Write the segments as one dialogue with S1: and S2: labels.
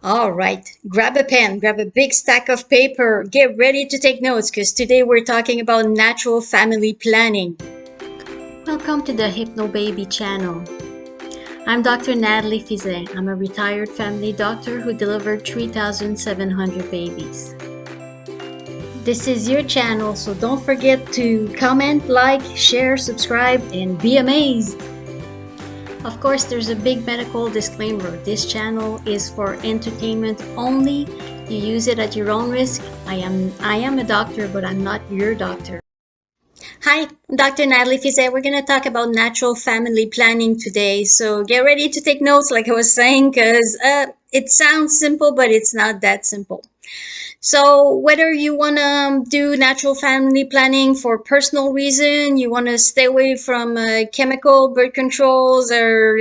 S1: All right, grab a pen, grab a big stack of paper, get ready to take notes because today we're talking about natural family planning. Welcome to the Hypno Baby channel. I'm Dr. Natalie Fizet. I'm a retired family doctor who delivered 3,700 babies. This is your channel, so don't forget to comment, like, share, subscribe, and be amazed. Of course, there's a big medical disclaimer. This channel is for entertainment only. You use it at your own risk. I am a doctor, but I'm not your doctor. Hi, I'm Dr. Natalie Fizet. We're going to talk about natural family planning today. So get ready to take notes, like I was saying, because it sounds simple, but it's not that simple. So whether you want to do natural family planning for personal reason, you want to stay away from chemical birth controls, or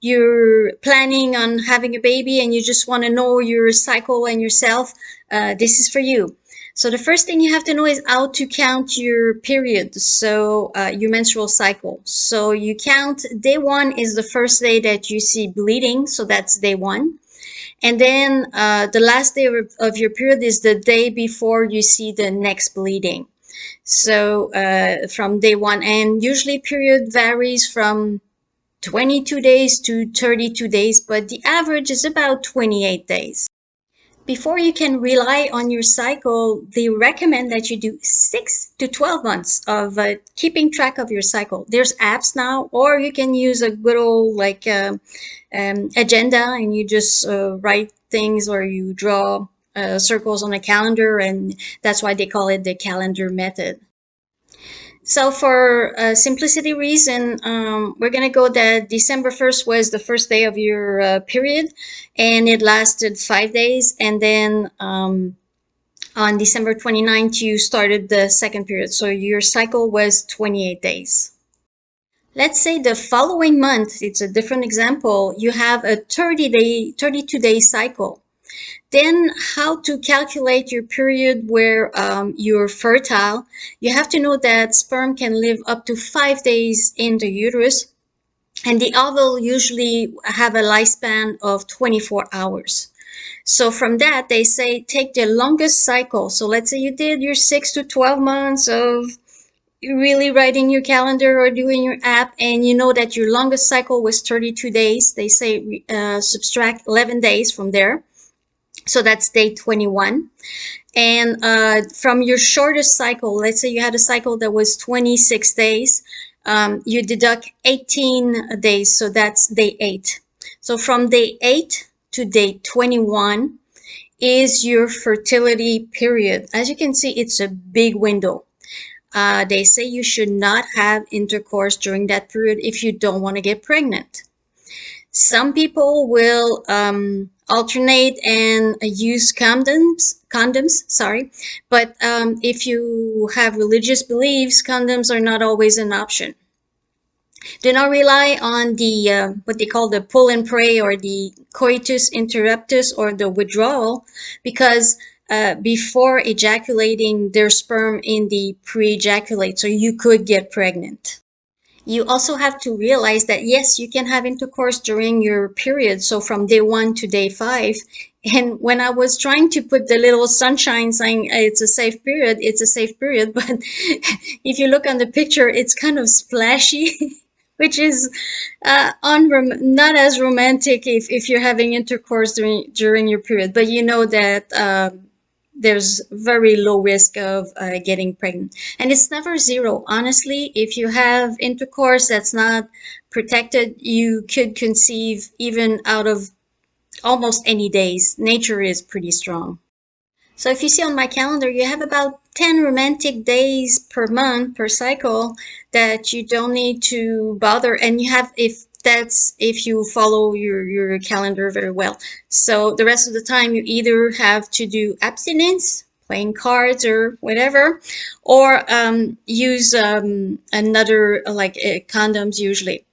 S1: you're planning on having a baby and you just want to know your cycle and yourself, this is for you. So the first thing you have to know is how to count your period, so your menstrual cycle. So you count day one is the first day that you see bleeding, so that's day one. And then the last day of your period is the day before you see the next bleeding. So from day one, and usually period varies from 22 days to 32 days, but the average is about 28 days. Before you can rely on your cycle, they recommend that you do 6 to 12 months of keeping track of your cycle. There's apps now, or you can use a good old agenda, and you just write things, or you draw circles on a calendar, and that's why they call it the calendar method. So for simplicity reason, we're going to go that December 1st was the first day of your period, and it lasted 5 days. And then on December 29th, you started the second period. So your cycle was 28 days. Let's say the following month, it's a different example, you have a 32-day cycle. Then how to calculate your period where you're fertile. You have to know that sperm can live up to 5 days in the uterus, and the ovule usually have a lifespan of 24 hours. So from that, they say take the longest cycle. So let's say you did your 6 to 12 months of really writing your calendar or doing your app, and you know that your longest cycle was 32 days. They say subtract 11 days from there. So that's day 21. And from your shortest cycle, let's say you had a cycle that was 26 days, you deduct 18 days. So that's day 8. So from day 8 to day 21 is your fertility period. As you can see, it's a big window. They say you should not have intercourse during that period if you don't want to get pregnant. Some people will alternate and use condoms, but if you have religious beliefs, condoms are not always an option. Do not rely on the what they call the pull and pray, or the coitus interruptus, or the withdrawal, because before ejaculating, there's sperm in the pre-ejaculate, so you could get pregnant. You also have to realize that yes, you can have intercourse during your period, so from day 1 to day 5. And when I was trying to put the little sunshine saying it's a safe period, it's a safe period, but if you look on the picture, it's kind of splashy, which is not as romantic if you're having intercourse during your period. But you know that there's very low risk of getting pregnant, and it's never zero. Honestly, if you have intercourse that's not protected, you could conceive even out of almost any days. Nature is pretty strong. So if you see on my calendar, you have about 10 romantic days per month per cycle that you don't need to bother. And you have, if you follow your calendar very well. So the rest of the time you either have to do abstinence, playing cards or whatever, or use another, like condoms usually.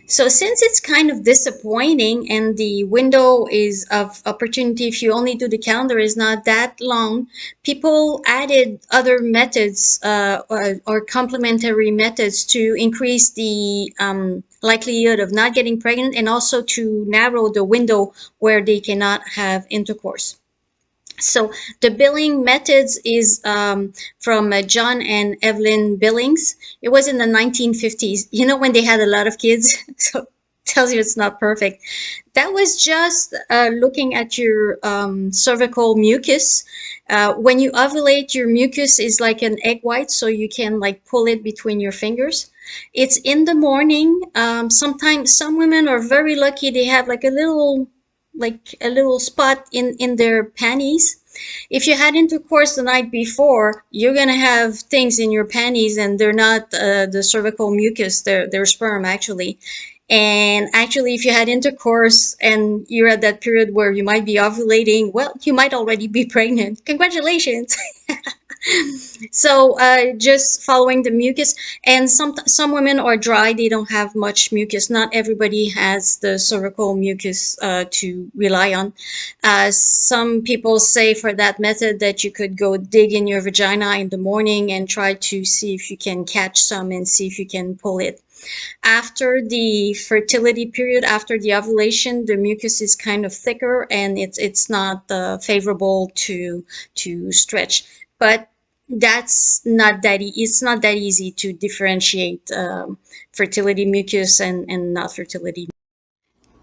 S1: So since it's kind of disappointing and the window is of opportunity if you only do the calendar is not that long, people added other methods or complementary methods to increase the likelihood of not getting pregnant and also to narrow the window where they cannot have intercourse. So the billing methods is from John and Evelyn Billings. It was in the 1950s. You know when they had a lot of kids, so tells you it's not perfect. That was just looking at your cervical mucus. When you ovulate, your mucus is like an egg white, so you can like pull it between your fingers. It's in the morning. Sometimes some women are very lucky; they have like a little spot in their panties. If you had intercourse the night before, you're gonna have things in your panties, and they're not the cervical mucus; they're sperm actually. And actually, if you had intercourse and you're at that period where you might be ovulating, well, you might already be pregnant. Congratulations. So just following the mucus, and some women are dry; they don't have much mucus. Not everybody has the cervical mucus to rely on. Some people say for that method that you could go dig in your vagina in the morning and try to see if you can catch some and see if you can pull it. After the fertility period, after the ovulation, the mucus is kind of thicker and it's not favorable to stretch. But it's not that easy to differentiate fertility mucus and not fertility.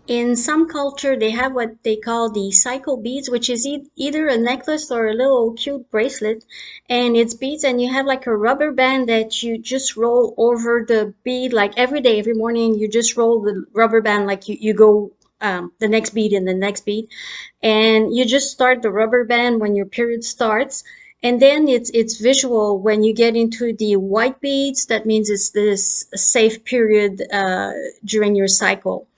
S1: In some culture, they have what they call the cycle beads, which is either a necklace or a little cute bracelet, and it's beads, and you have like a rubber band that you just roll over the bead, like every day, every morning, you just roll the rubber band, like you go the next bead and the next bead, and you just start the rubber band when your period starts. And then it's visual when you get into the white beads. That means it's this safe period during your cycle.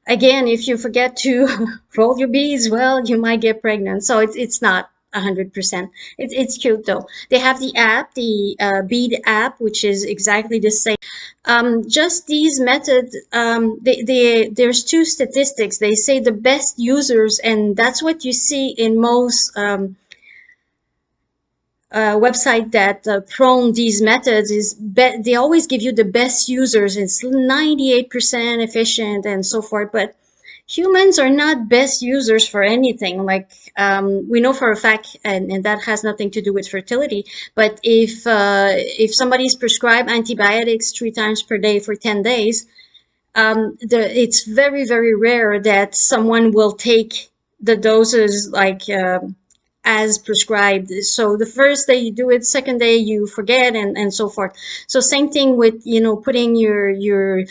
S1: Again, if you forget to roll your beads, well, you might get pregnant. So it's not 100%. It's cute though. They have the app, the bead app, which is exactly the same. Just these methods, there's two statistics. They say the best users, and that's what you see in most website that prone these methods is they always give you the best users. It's 98% efficient and so forth, but humans are not best users for anything. Like we know for a fact, and that has nothing to do with fertility. But if somebody's prescribed antibiotics 3 times per day for 10 days, it's very very rare that someone will take the doses like as prescribed. So the first day you do it, second day you forget, and so forth. So same thing with putting your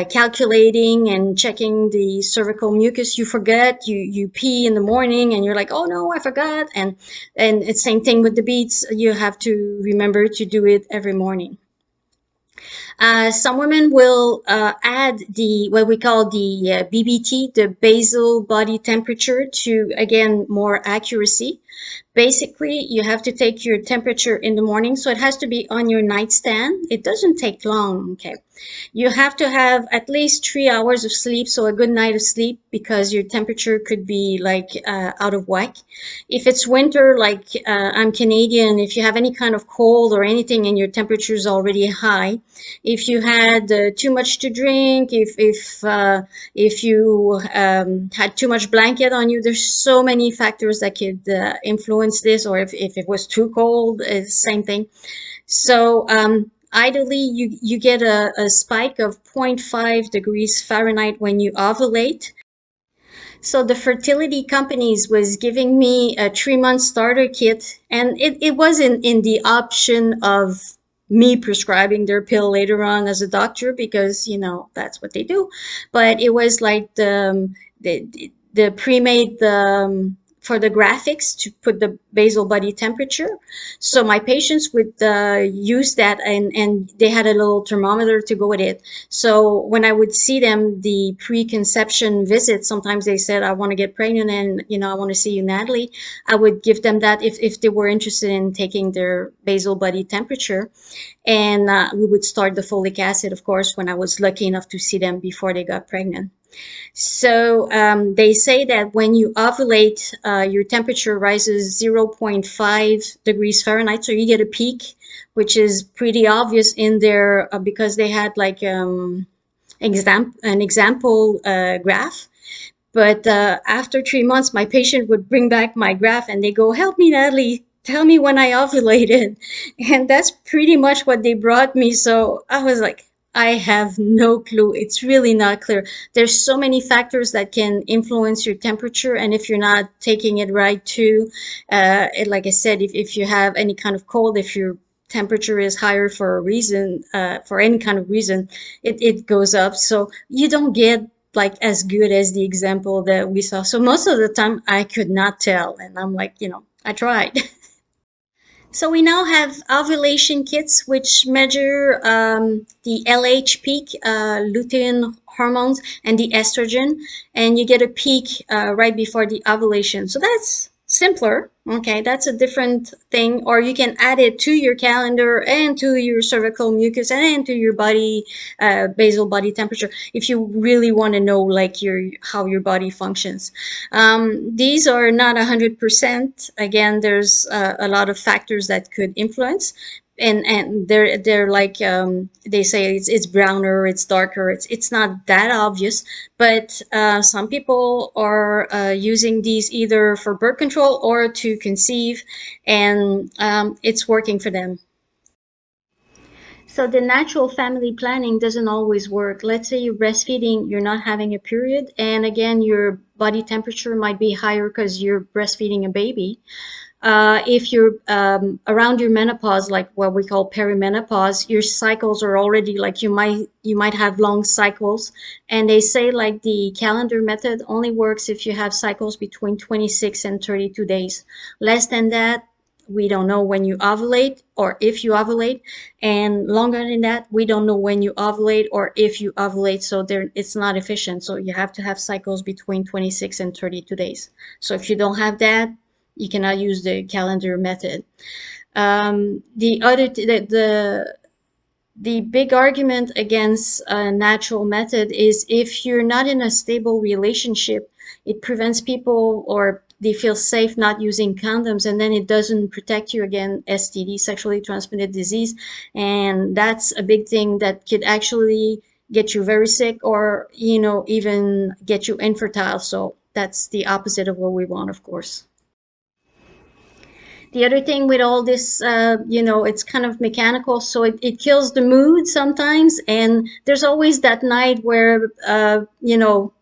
S1: calculating and checking the cervical mucus. You forget, you pee in the morning, and you're like, oh no, I forgot. And it's same thing with the beats. You have to remember to do it every morning. Some women will add the what we call the BBT, the basal body temperature, to again more accuracy. Basically, you have to take your temperature in the morning, so it has to be on your nightstand. It doesn't take long, okay? You have to have at least 3 hours of sleep, so a good night of sleep, because your temperature could be like out of whack. If it's winter, like I'm Canadian, if you have any kind of cold or anything and your temperature is already high, if you had too much to drink, if you had too much blanket on you, there's so many factors that could influence this. Or if it was too cold, same thing. So ideally, you get a spike of 0.5 degrees Fahrenheit when you ovulate. So the fertility companies was giving me a 3 month starter kit, and it wasn't in the option of me prescribing their pill later on as a doctor, because that's what they do. But it was like the pre-made for the graphics to put the basal body temperature. So my patients would use that, and they had a little thermometer to go with it. So when I would see them, the preconception visit, sometimes they said, I want to get pregnant and, I want to see you, Natalie. I would give them that if they were interested in taking their basal body temperature. And we would start the folic acid, of course, when I was lucky enough to see them before they got pregnant. So they say that when you ovulate, your temperature rises 0.5 degrees Fahrenheit. So you get a peak, which is pretty obvious in there because they had like an example graph. But after 3 months, my patient would bring back my graph and they go, help me, Natalie, tell me when I ovulated. And that's pretty much what they brought me. So I was like, I have no clue. It's really not clear. There's so many factors that can influence your temperature. And if you're not taking it right too, like I said, if you have any kind of cold, if your temperature is higher for a reason, for any kind of reason, it goes up. So you don't get like as good as the example that we saw. So most of the time I could not tell. And I'm like, I tried. So we now have ovulation kits which measure the LH peak, lutein hormones, and the estrogen, and you get a peak right before the ovulation. So that's simpler. Okay, that's a different thing. Or you can add it to your calendar and to your cervical mucus and to your body basal body temperature if you really want to know like how your body functions. These are not 100%. Again, there's a lot of factors that could influence. And they're like they say it's browner, it's darker, it's not that obvious, but some people are using these either for birth control or to conceive, and it's working for them. So the natural family planning doesn't always work. Let's say you're breastfeeding, you're not having a period, and again, your body temperature might be higher because you're breastfeeding a baby. If you're around your menopause, like what we call perimenopause, your cycles are already like you might have long cycles, and they say like the calendar method only works if you have cycles between 26 and 32 days. Less than that, we don't know when you ovulate or if you ovulate, and longer than that, we don't know when you ovulate or if you ovulate. So there, it's not efficient. So you have to have cycles between 26 and 32 days. So if you don't have that, you cannot use the calendar method. The other the big argument against a natural method is if you're not in a stable relationship, it prevents people or they feel safe not using condoms, and then it doesn't protect you against STD, sexually transmitted disease. And that's a big thing that could actually get you very sick or, even get you infertile. So that's the opposite of what we want, of course. The other thing with all this, it's kind of mechanical, so it kills the mood sometimes. And there's always that night where,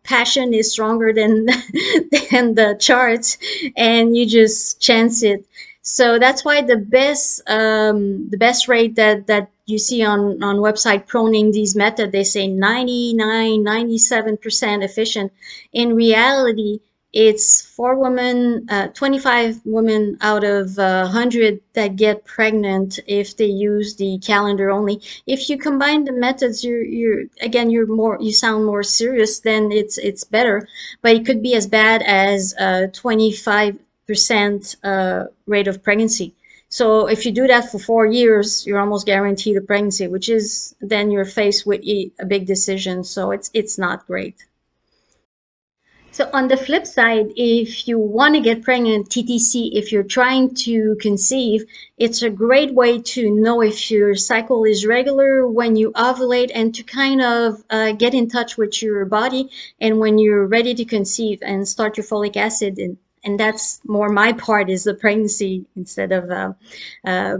S1: passion is stronger than than the charts, and you just chance it. So that's why the best rate that you see on website proning these method, they say 99, 97% efficient. In reality, it's 4 women, 25 women out of 100 that get pregnant if they use the calendar only. If you combine the methods, you sound more serious, then it's better. But it could be as bad as 25% rate of pregnancy. So if you do that for 4 years, you're almost guaranteed a pregnancy, which is then you're faced with a big decision. So it's not great. So on the flip side, if you want to get pregnant, TTC, if you're trying to conceive, it's a great way to know if your cycle is regular, when you ovulate, and to kind of get in touch with your body and when you're ready to conceive and start your folic acid. And that's more my part, is the pregnancy instead of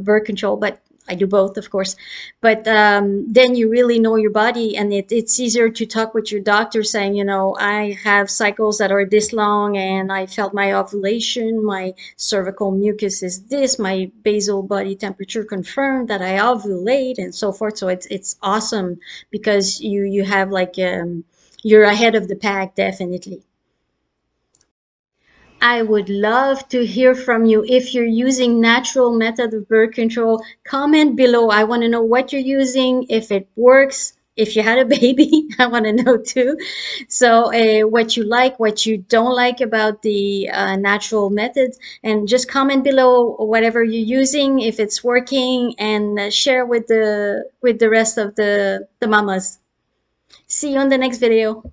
S1: birth control. But I do both, of course. But then you really know your body, and it's easier to talk with your doctor saying, I have cycles that are this long, and I felt my ovulation, my cervical mucus is this, my basal body temperature confirmed that I ovulate, and so forth. So it's awesome because you have like you're ahead of the pack, definitely. I would love to hear from you. If you're using natural method of birth control, comment below. I want to know what you're using, if it works. If you had a baby, I want to know too. So, what you like, what you don't like about the natural methods, and just comment below whatever you're using, if it's working, and share with the rest of the mamas. See you on the next video.